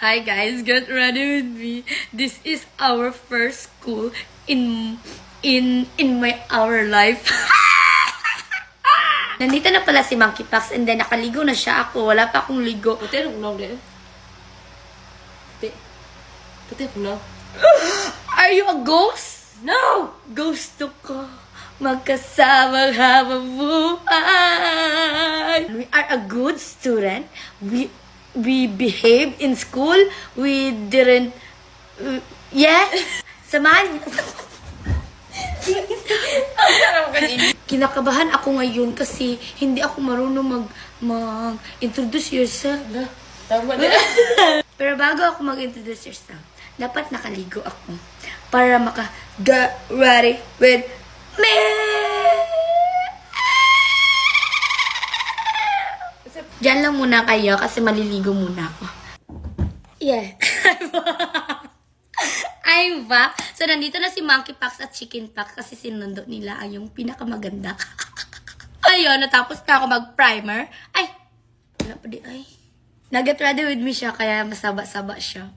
Hi guys, get ready with me. This is our first school in our life. Nandito na pala si Monkey Pax and then nakaligo na siya ako. Wala pa akong ligo. Puti no de. Puti no. Are you a ghost? No! Ghost ko. Magkasamang habang buhay. We are a good student. We behaved in school. We didn't... yeah? Samahan. Kinakabahan ako ngayon kasi hindi ako marunong mag-introduce yourself. Tama na. Pero bago ako mag-introduce yourself, dapat nakaligo ako para get ready with me. Diyan lang muna kayo kasi maliligo muna ako. Yeah. I'm back. So, nandito na si Monkey Pax at Chicken Pax kasi sinundo nila ay yung pinakamaganda. Ayun, natapos na ako mag-primer. Ay! Wala pa di ay. Nag-get ready with me siya, kaya masaba-saba siya.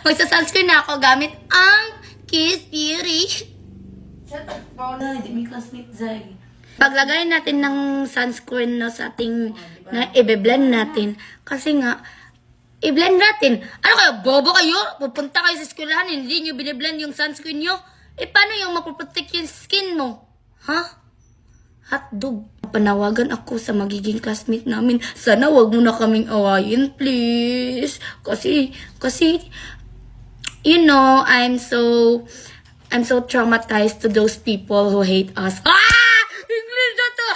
Magsa-sunscreen na ako gamit ang Kiss Beauty. Hindi may classmate Zay. Paglagay natin ng sunscreen na sa ating, na i-blend natin. Kasi nga, i-blend natin. Ano kayo, bobo kayo? Pupunta kayo sa eskwelahan, hindi nyo biniblend yung sunscreen nyo? Paano yung mapoprotect yung skin mo? Ha? Hotdog. Panawagan ako sa magiging classmate namin. Sana wag mo na kaming awayin, please. Kasi, you know, I'm so traumatized to those people who hate us. Ah! English na to!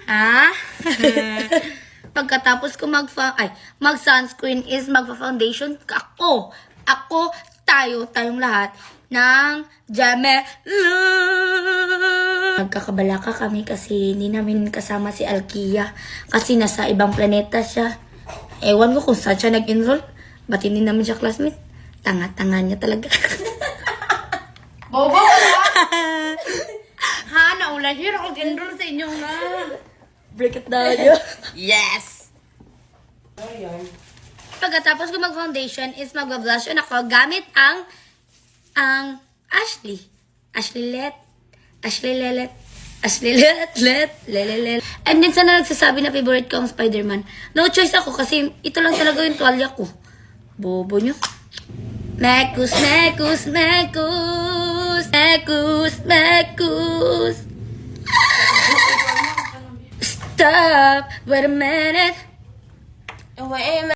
Ha? Pagkatapos ko mag-sunscreen is magpa-foundation ako, tayong lahat ng Jamela. Nagkakabalaka kami kasi hindi namin kasama si Alkia kasi nasa ibang planeta siya. Ewan ko kung saan siya nag-enroll. Ba't hindi namin siya classmate? Tanga-tanga niya talaga. Bobo ka! Ha, naulan here ako enroll sa inyo nga. Break it down yun. Yes! Ayan. Pagkatapos ko mag-foundation is mag-blush on ako gamit ang Ashley Lelet. And then sana nagsasabi na favorite ko ang Spider-Man. No choice ako kasi ito lang talaga yung tuwalya ko. Bobo nyo. Mekus. Stop. Wait a minute. Wait a minute.